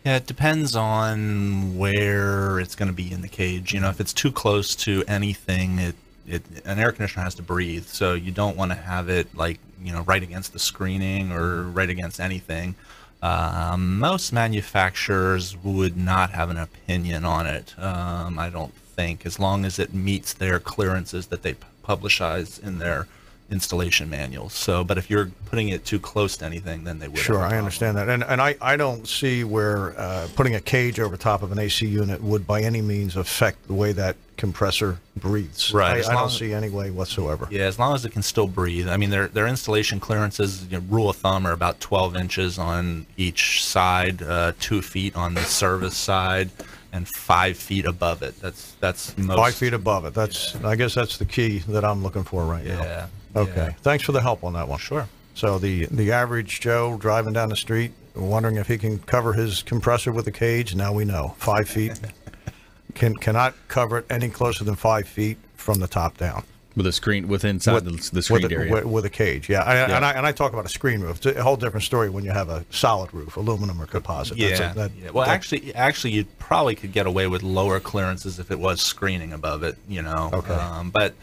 Yeah, it depends on where it's going to be in the cage. You know, if it's too close to anything, an air conditioner has to breathe, so you don't want to have it like, you know, right against the screening or right against anything. Most manufacturers would not have an opinion on it. I don't think, as long as it meets their clearances that they publicize in their installation manuals. So, but if you're putting it too close to anything, then they would. Sure, I understand that, and I don't see where putting a cage over top of an AC unit would by any means affect the way that compressor breathes. Right, I don't see any way whatsoever. Yeah, as long as it can still breathe. I mean, their installation clearances, you know, rule of thumb, are about 12 inches on each side, 2 feet on the service side, and 5 feet above it. That's most. 5 feet above it. That's, I guess that's the key that I'm looking for right now. Yeah. Okay. Yeah. Thanks for the help on that one. Sure. So the average Joe driving down the street, wondering if he can cover his compressor with a cage, now we know 5 feet. Cannot cover it any closer than 5 feet from the top down. With a screen, inside the screened area. With a cage, yeah. And I talk about a screen roof. It's a whole different story when you have a solid roof, aluminum or composite. Yeah. Well, actually, you probably could get away with lower clearances if it was screening above it, you know. Okay. But,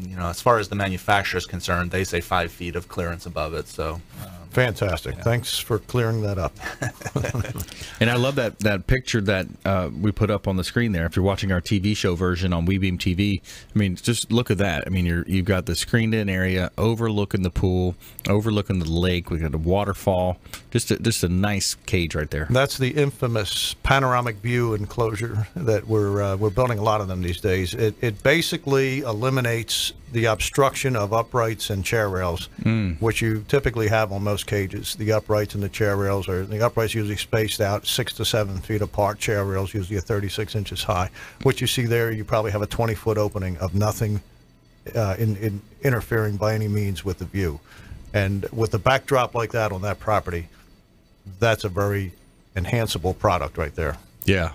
you know, as far as the manufacturer is concerned, they say 5 feet of clearance above it. So. Fantastic. Yeah. Thanks for clearing that up. And I love that picture that we put up on the screen there. If you're watching our TV show version on WeBeam TV, I mean, just look at that. I mean, you've got the screened-in area overlooking the pool, overlooking the lake. We got a waterfall. Just a nice cage right there. That's the infamous panoramic view enclosure that we're building a lot of them these days. It basically eliminates the obstruction of uprights and chair rails, which you typically have on most cages. The uprights and the chair rails the uprights usually spaced out 6 to 7 feet apart. Chair rails usually are 36 inches high. What you see there, you probably have a 20-foot opening of nothing in interfering by any means with the view. And with a backdrop like that on that property, that's a very enhanceable product right there. Yeah,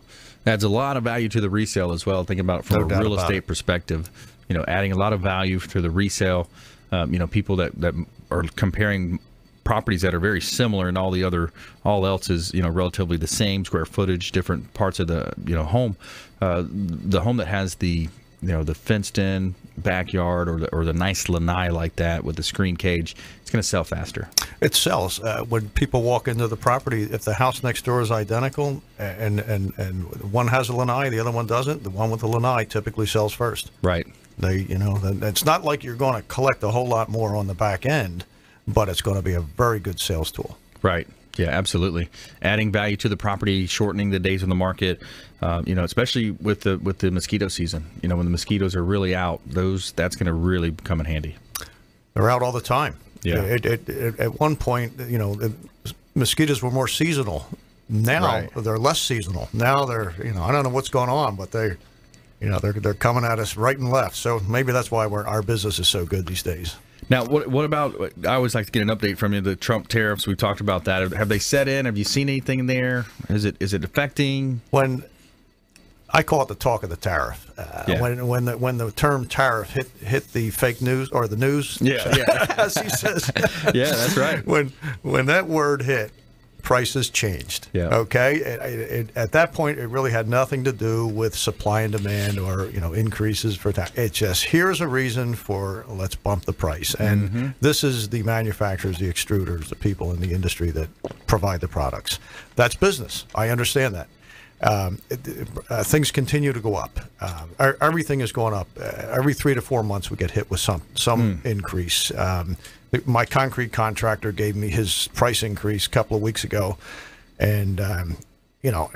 adds a lot of value to the resale as well. Think about it from a real estate perspective. You know, adding a lot of value to the resale. You know, people that are comparing properties that are very similar, and all else is, you know, relatively the same square footage, different parts of the, you know, home. The home that has the, you know, the fenced-in backyard or the nice lanai like that with the screen cage, it's going to sell faster. It sells. When people walk into the property, if the house next door is identical and one has a lanai, the other one doesn't, the one with the lanai typically sells first. Right. You know, it's not like you're going to collect a whole lot more on the back end, but it's going to be a very good sales tool. Right. Yeah, absolutely. Adding value to the property, shortening the days on the market, you know, especially with the mosquito season. You know, when the mosquitoes are really out, that's going to really come in handy. They're out all the time. Yeah. At one point, you know, mosquitoes were more seasonal. Now they're less seasonal. Now they're, you know, I don't know what's going on, but they're coming at us right and left. So maybe that's why our business is so good these days. Now, what about, I always like to get an update from you, the Trump tariffs. We've talked about that. Have they set in? Have you seen anything in there? Is it affecting? When I call it the talk of the tariff. When the term tariff hit the fake news or the news, as he says. Yeah, that's right. When that word hit, prices changed. Yeah. Okay. At that point, it really had nothing to do with supply and demand or, you know, increases for tax. It's just, here's a reason for, let's bump the price. And this is the manufacturers, the extruders, the people in the industry that provide the products. That's business. I understand that. Things continue to go up. Everything is going up. Every 3 to 4 months, we get hit with some increase. My concrete contractor gave me his price increase a couple of weeks ago, and you know,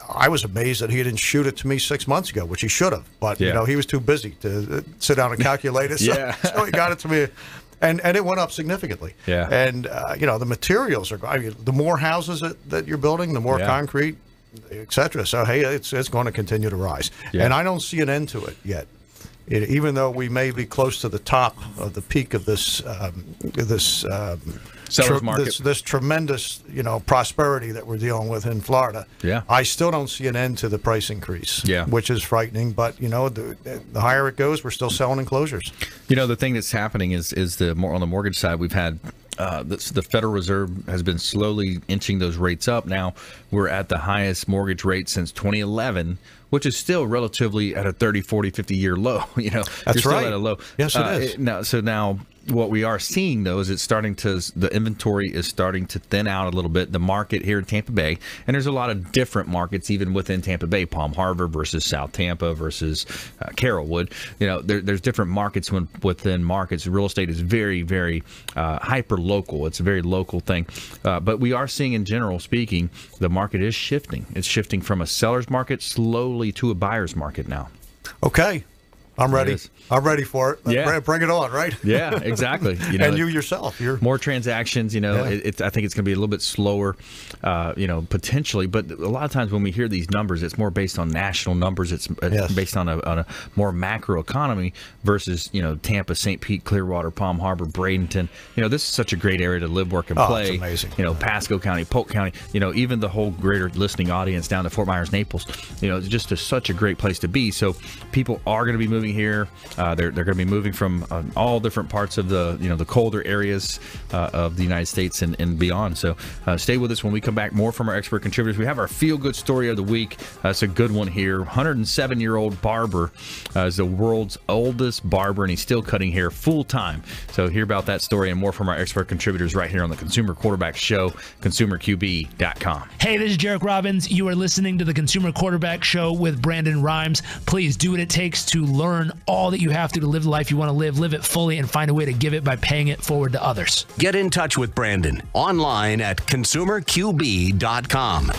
I was amazed that he didn't shoot it to me 6 months ago, which he should have. But you know, he was too busy to sit down and calculate it. So he got it to me. And it went up significantly. Yeah. And you know, the materials are. I mean, the more houses that you're building, the more concrete, etc. So hey, it's going to continue to rise. Yeah. And I don't see an end to it yet. Even though we may be close to the top of the peak of this seller's market, this tremendous, you know, prosperity that we're dealing with in Florida. Yeah, I still don't see an end to the price increase. Yeah, which is frightening. But you know, the higher it goes, we're still selling enclosures. You know, the thing that's happening is on the mortgage side, we've had The Federal Reserve has been slowly inching those rates up. Now we're at the highest mortgage rate since 2011, which is still relatively at a 30, 40, 50-year low. That's you're still right. at a low. Yes, it is. Now what we are seeing, though, is the inventory is starting to thin out a little bit. The market here in Tampa Bay, and there's a lot of different markets even within Tampa Bay, Palm Harbor versus South Tampa versus Carrollwood. There's different markets within markets. Real estate is very, very hyper local. It's a very local thing. But we are seeing, in general speaking, the market is shifting. It's shifting from a seller's market slowly to a buyer's market now. Okay. I'm ready. I'm ready for it. Yeah. Bring it on, right? Yeah, exactly. And you yourself. You're more transactions. I think it's going to be a little bit slower, potentially. But a lot of times when we hear these numbers, it's more based on national numbers. It's based on a more macro economy versus Tampa, St. Pete, Clearwater, Palm Harbor, Bradenton. This is such a great area to live, work, and play. It's amazing. Pasco County, Polk County. Even the whole greater listening audience down to Fort Myers, Naples. It's just such a great place to be. So people are going to be moving here. They're going to be moving from all different parts of the colder areas of the United States and beyond. So stay with us when we come back. More from our expert contributors. We have our feel-good story of the week. It's a good one here. 107-year-old barber is the world's oldest barber, and he's still cutting hair full-time. So hear about that story and more from our expert contributors right here on the Consumer Quarterback Show, consumerqb.com. Hey, this is Jarek Robbins. You are listening to the Consumer Quarterback Show with Brandon Rhymes. Please do what it takes to learn all that you have to live the life you want to live it fully, and find a way to give it by paying it forward to others. Get in touch with Brandon online at consumerqb.com.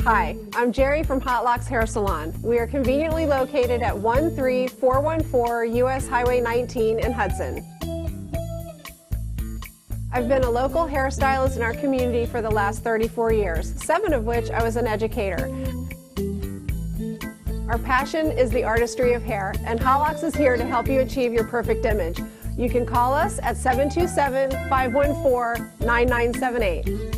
Hi, I'm Jerry from Hot Locks Hair Salon. We are conveniently located at 13414 US Highway 19 in Hudson. I've been a local hairstylist in our community for the last 34 years, 7 of which I was an educator. Our passion is the artistry of hair, and Hot Locks is here to help you achieve your perfect image. You can call us at 727-514-9978.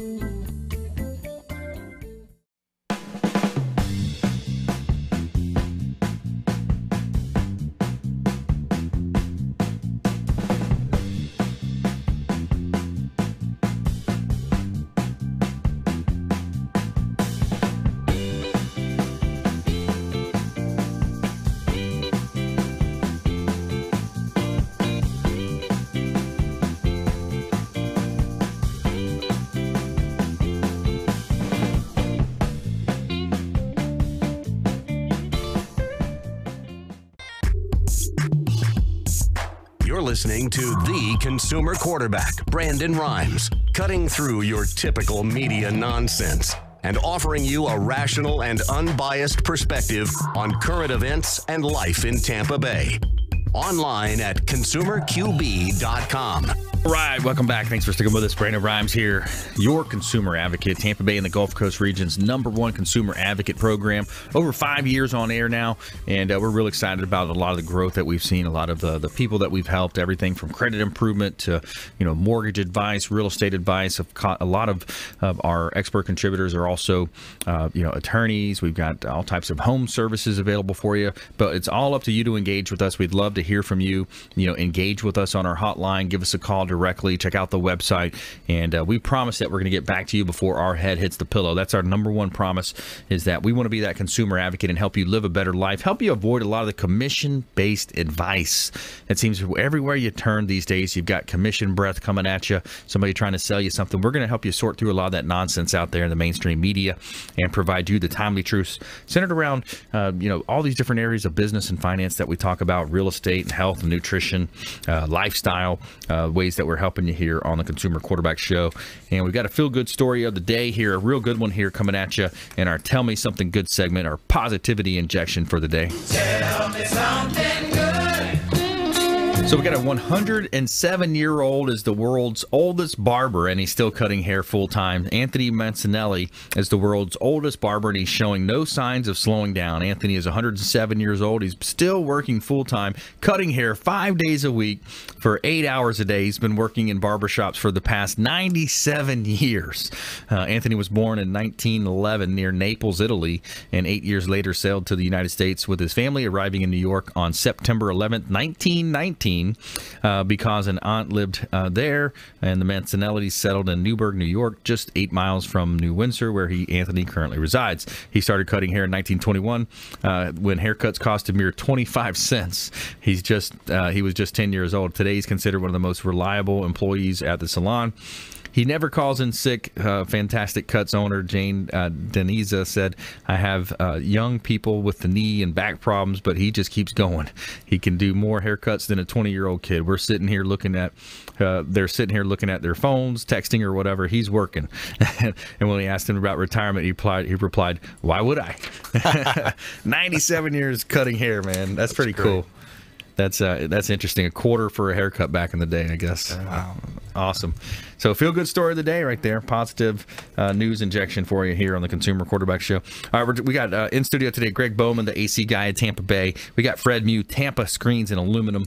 You're listening to the Consumer Quarterback, Brandon Rhymes, cutting through your typical media nonsense and offering you a rational and unbiased perspective on current events and life in Tampa Bay. Online at consumerqb.com. All right, welcome back. Thanks for sticking with us. Brandon Rhymes here, your consumer advocate, Tampa Bay and the Gulf Coast region's #1 consumer advocate program. Over 5 years on air now, and we're really excited about a lot of the growth that we've seen, a lot of the people that we've helped, everything from credit improvement to mortgage advice, real estate advice. A lot of our expert contributors are also attorneys. We've got all types of home services available for you, but it's all up to you to engage with us. We'd love to hear from you. Engage with us on our hotline. Give us a call directly. Check out the website, and we promise that we're going to get back to you before our head hits the pillow. That's our number one promise, is that we want to be that consumer advocate and help you live a better life, help you avoid a lot of the commission-based advice. It seems everywhere you turn these days, you've got commission breath coming at you, somebody trying to sell you something. We're going to help you sort through a lot of that nonsense out there in the mainstream media and provide you the timely truths centered around all these different areas of business and finance that we talk about, real estate and health and nutrition, lifestyle, ways that we're helping you here on the Consumer Quarterback Show. And we've got a feel-good story of the day here, a real good one here coming at you in our Tell Me Something Good segment, our positivity injection for the day. Tell me something good. So we got a 107-year-old is the world's oldest barber, and he's still cutting hair full-time. Anthony Mancinelli is the world's oldest barber, and he's showing no signs of slowing down. Anthony is 107 years old. He's still working full-time, cutting hair 5 days a week for 8 hours a day. He's been working in barbershops for the past 97 years. Anthony was born in 1911 near Naples, Italy, and 8 years later sailed to the United States with his family, arriving in New York on September 11th, 1919. Because an aunt lived there, and the Mancinellis settled in Newburgh, New York, just 8 miles from New Windsor, where Anthony currently resides. He started cutting hair in 1921 when haircuts cost a mere 25 cents. He was just 10 years old. Today, he's considered one of the most reliable employees at the salon. He never calls in sick. Fantastic Cuts owner Jane Deniza said, "I have young people with the knee and back problems, but he just keeps going. He can do more haircuts than a 20-year-old kid. We're sitting here looking at, they're sitting here looking at their phones, texting or whatever. He's working." And when we asked him about retirement, he replied, "Why would I?" 97 years cutting hair, man. That's pretty cool. That's interesting. A quarter for a haircut back in the day, I guess. Wow. Awesome. So feel good story of the day right there. Positive news injection for you here on the Consumer Quarterback Show. All right, we got in studio today Gregg Bowman, the AC guy at Tampa Bay. We got Fred Muth, Tampa Screens and Aluminum.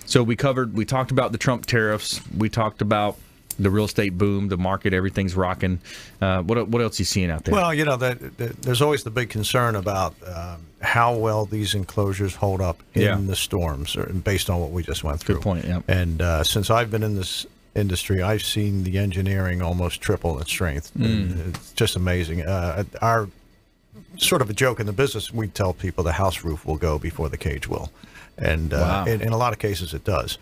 So we talked about the Trump tariffs. We talked about the real estate boom, the market, everything's rocking. What else are you seeing out there? Well, there's always the big concern about how well these enclosures hold up in the storms, based on what we just went through. Good point, yeah. And since I've been in this industry, I've seen the engineering almost triple its strength. It's just amazing. Our sort of a joke in the business, we tell people the house roof will go before the cage will. And wow. in a lot of cases it does.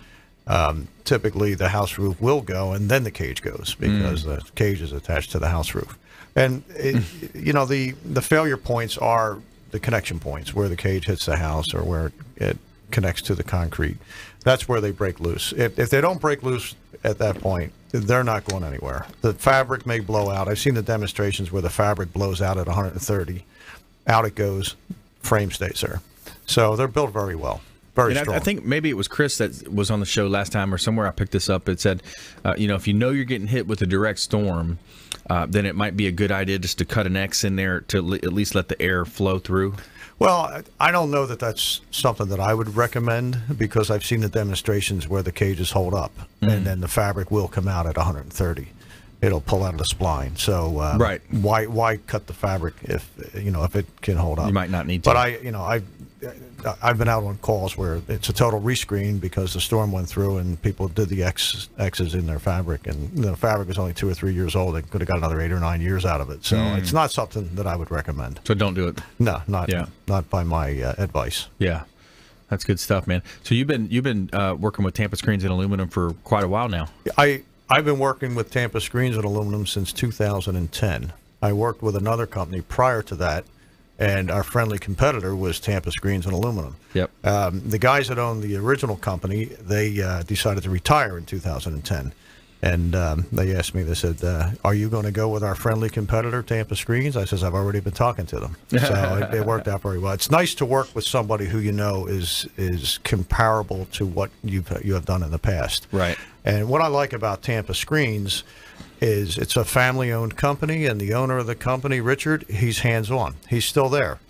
Typically the house roof will go and then the cage goes, because the cage is attached to the house roof. And the failure points are the connection points, where the cage hits the house or where it connects to the concrete. That's where they break loose. If they don't break loose at that point, they're not going anywhere. The fabric may blow out. I've seen the demonstrations where the fabric blows out at 130. Out it goes, frame stays there. So they're built very well. Very strong. I think maybe it was Chris that was on the show last time, or somewhere I picked this up. It said, if you know you're getting hit with a direct storm, then it might be a good idea just to cut an X in there to at least let the air flow through. Well, I don't know that that's something that I would recommend, because I've seen the demonstrations where the cages hold up and then the fabric will come out at 130. It'll pull out of the spline. So right. Why cut the fabric if it can hold up? You might not need to. But I've been out on calls where it's a total rescreen because the storm went through and people did the X's in their fabric, and the fabric was only 2 or 3 years old. They could have got another 8 or 9 years out of it. So it's not something that I would recommend. So don't do it. No, not by my advice. Yeah, that's good stuff, man. So you've been working with Tampa Screens and Aluminum for quite a while now. I've been working with Tampa Screens and Aluminum since 2010. I worked with another company prior to that, and our friendly competitor was Tampa Screens and Aluminum. Yep. The guys that owned the original company, they decided to retire in 2010. And they asked me, they said, are you going to go with our friendly competitor, Tampa Screens? I says, I've already been talking to them. So it worked out very well. It's nice to work with somebody who is comparable to what you have done in the past. Right. And what I like about Tampa Screens is it's a family-owned company, and the owner of the company, Richard, he's hands-on. He's still there.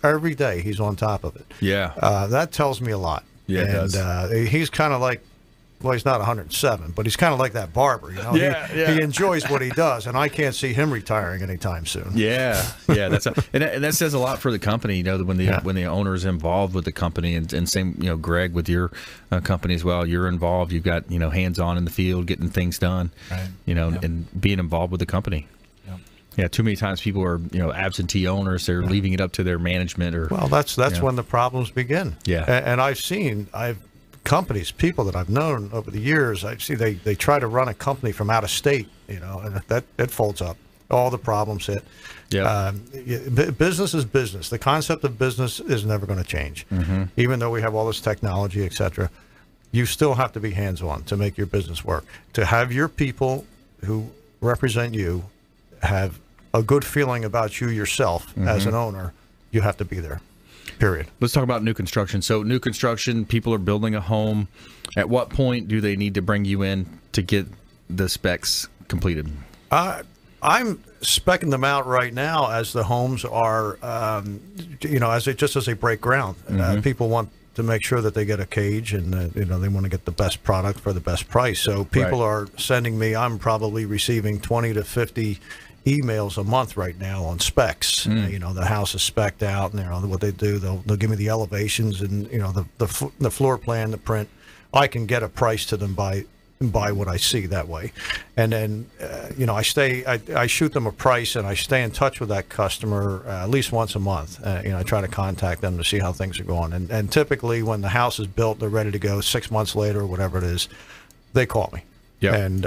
Every day he's on top of it. Yeah. That tells me a lot. Yeah, it does. He's kind of like well, he's not 107, but he's kind of like that barber. You know, he enjoys what he does, and I can't see him retiring anytime soon. Yeah, and that says a lot for the company. You know, when the owner is involved with the company, and same, you know, Greg, with your company as well. You're involved. You've got, you know, hands on in the field, getting things done. Right. You know, and being involved with the company. Yeah, too many times people are, you know, absentee owners. They're leaving it up to their management, or that's when the problems begin. Yeah, and I've companies, people that I've known over the years. I see they try to run a company from out of state, you know, and that folds up. All the problems hit. Yeah, business is business. The concept of business is never going to change, even though we have all this technology, etc. You still have to be hands-on to make your business work. To have your people who represent you have a good feeling about you yourself as an owner, you have to be there, period. Let's talk about new construction. So new construction, people are building a home. At what point do they need to bring you in to get the specs completed? I'm speccing them out right now as the homes are, you know, as they break ground. People want to make sure that they get a cage, and you know, they want to get the best product for the best price. So people are sending me. I'm probably receiving 20 to 50 emails a month right now on specs. You know, the house is specced out, and you know what they do. They'll give me the elevations and, you know, the floor plan, the print. I can get a price to them by what I see that way, and then you know, I shoot them a price, and I stay in touch with that customer at least once a month. You know, I try to contact them to see how things are going, and typically when the house is built, they're ready to go 6 months later or whatever it is, they call me. Yep. And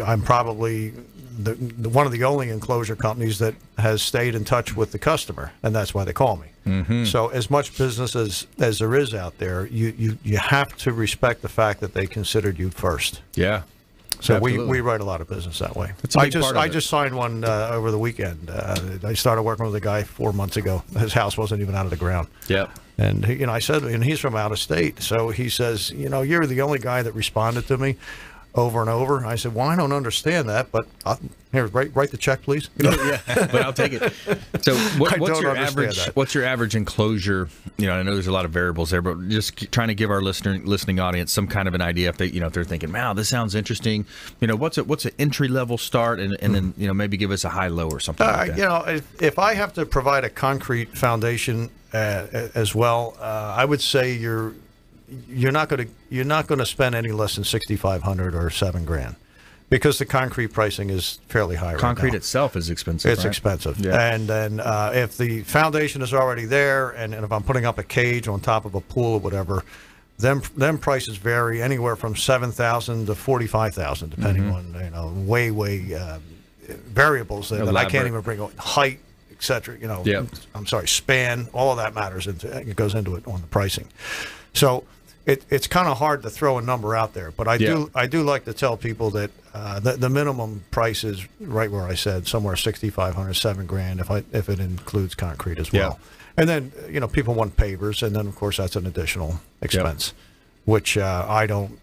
I'm probably one of the only enclosure companies that has stayed in touch with the customer, and that's why they call me. So as much business as there is out there, you have to respect the fact that they considered you first. Yeah. So we write a lot of business that way. I just signed one over the weekend. I started working with a guy 4 months ago. His house wasn't even out of the ground. Yeah. And you know, I said, and he's from out of state, so he says, you know, you're the only guy that responded to me over and over. I said, well, I don't understand that, but here, write the check, please. You know? Yeah, but I'll take it. So what's your average enclosure? You know, I know there's a lot of variables there, but just trying to give our listening audience some kind of an idea if they're thinking, wow, this sounds interesting. You know, what's an entry level start, and then, you know, maybe give us a high low or something like that. You know, if I have to provide a concrete foundation as well, I would say you're not going to spend any less than $6,500 or $7,000, because the concrete pricing is fairly high. Concrete right now. itself is expensive. It's expensive, yeah. And then if the foundation is already there, and if I'm putting up a cage on top of a pool or whatever, them prices vary anywhere from $7,000 to $45,000, depending on, you know, way variables that I can't even bring on, height, etc. You know, I'm sorry, span, all of that matters. It goes into it on the pricing. So it's kind of hard to throw a number out there, but I do like to tell people that the minimum price is right where I said, somewhere $6,500, $7,000 if it includes concrete as well. And then, you know, people want pavers, and then of course that's an additional expense, which I don't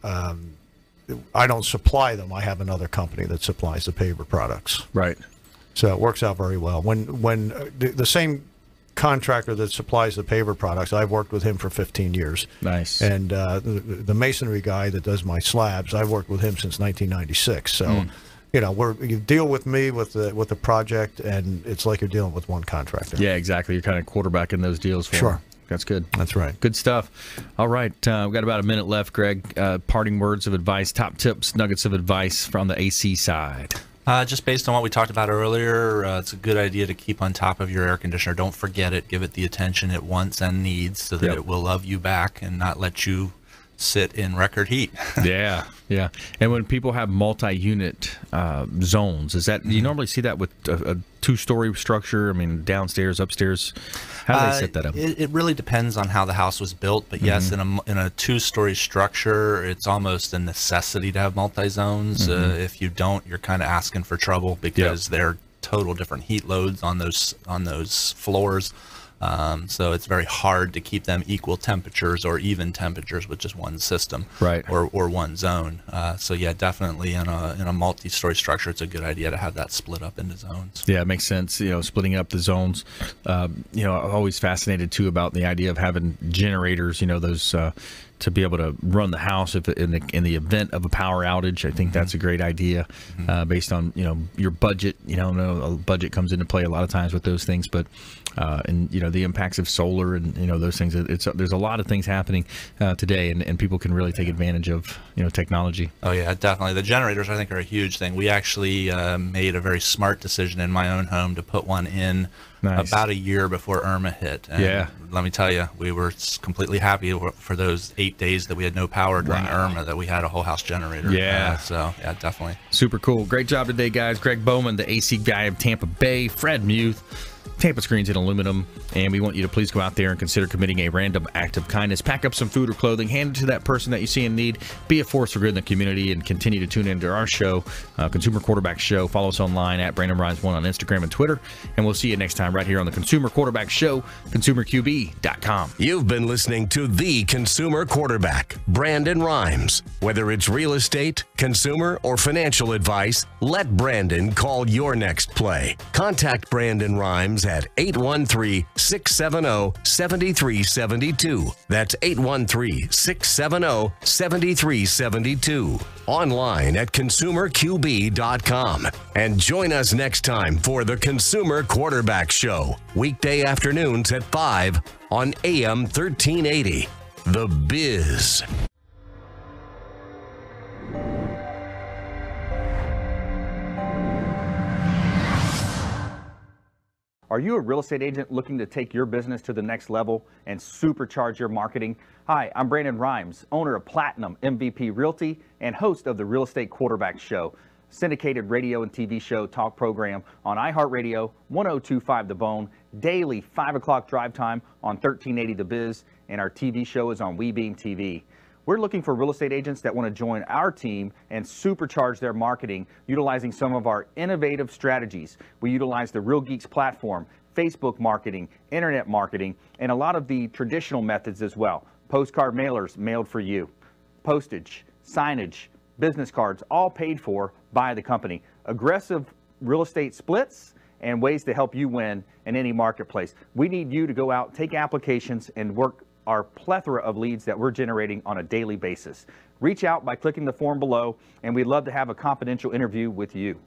supply them. I have another company that supplies the paver products. Right. So it works out very well. When the same contractor that supplies the paver products, I've worked with him for 15 years. Nice. And the masonry guy that does my slabs, I've worked with him since 1996. So, you know, you deal with me with the project, and it's like you're dealing with one contractor. Yeah, exactly. You're kind of quarterbacking those deals for them. That's good. That's right. Good stuff. All right. We've got about a minute left, Greg. Parting words of advice, top tips, nuggets of advice from the AC side. Just based on what we talked about earlier, it's a good idea to keep on top of your air conditioner. Don't forget it. Give it the attention it wants and needs, so that it will love you back and not let you sit in record heat. Yeah. And when people have multi-unit zones, is that, do you normally see that with a two-story structure? I mean, downstairs, upstairs. How do they set that up? It really depends on how the house was built, but yes, in a two-story structure, it's almost a necessity to have multi-zones. If you don't, you're kind of asking for trouble, because they're total different heat loads on those floors. So it's very hard to keep them equal temperatures or even temperatures with just one system, right? Or one zone. So yeah, definitely in a multi-story structure, it's a good idea to have that split up into zones. Yeah, it makes sense. You know, splitting up the zones. You know, I'm always fascinated too about the idea of having generators. You know, those to be able to run the house if in the event of a power outage. I think that's a great idea, based on your budget. A budget comes into play a lot of times with those things, but and the impacts of solar and those things. There's a lot of things happening today, and people can really take advantage of technology. Oh yeah, definitely. The generators, I think, are a huge thing. We actually made a very smart decision in my own home to put one in about a year before Irma hit. And let me tell you, we were completely happy for those 8 days that we had no power during Irma, that we had a whole house generator. So yeah, definitely. Super cool. Great job today, guys. Gregg Bowman, the AC guy of Tampa Bay. Fred Muth, Tampa Screens in Aluminum, and we want you to please go out there and consider committing a random act of kindness. Pack up some food or clothing, hand it to that person that you see in need. Be a force for good in the community, and continue to tune into our show, Consumer Quarterback Show. Follow us online at Brandon Rhymes 1 on Instagram and Twitter, and we'll see you next time right here on the Consumer Quarterback Show, ConsumerQB.com. You've been listening to the Consumer Quarterback, Brandon Rhymes. Whether it's real estate, consumer, or financial advice, let Brandon call your next play. Contact Brandon Rhymes at 813-670-7372. That's 813-670-7372. Online at consumerqb.com. And join us next time for the Consumer Quarterback Show, weekday afternoons at 5 on AM 1380. The Biz. Are you a real estate agent looking to take your business to the next level and supercharge your marketing? Hi, I'm Brandon Rhymes, owner of Platinum MVP Realty and host of the Real Estate Quarterback Show, syndicated radio and TV show talk program on iHeartRadio, 102.5 The Bone, daily 5 o'clock drive time on 1380 The Biz, and our TV show is on WeBeam TV. We're looking for real estate agents that want to join our team and supercharge their marketing utilizing some of our innovative strategies. We utilize the Real Geeks platform, Facebook marketing, internet marketing, and a lot of the traditional methods as well. Postcard mailers mailed for you, postage, signage, business cards, all paid for by the company. Aggressive real estate splits and ways to help you win in any marketplace. We need you to go out, take applications, and work our plethora of leads that we're generating on a daily basis. Reach out by clicking the form below, and we'd love to have a confidential interview with you.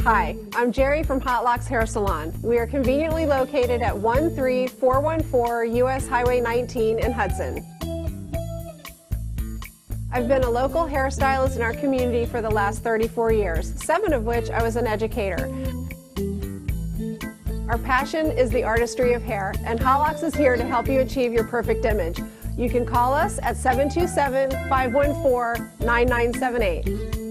Hi, I'm Jerry from Hot Locks Hair Salon. We are conveniently located at 13414 US Highway 19 in Hudson. I've been a local hairstylist in our community for the last 34 years, 7 of which I was an educator. Our passion is the artistry of hair, and Hot Locks is here to help you achieve your perfect image. You can call us at 727-514-9978.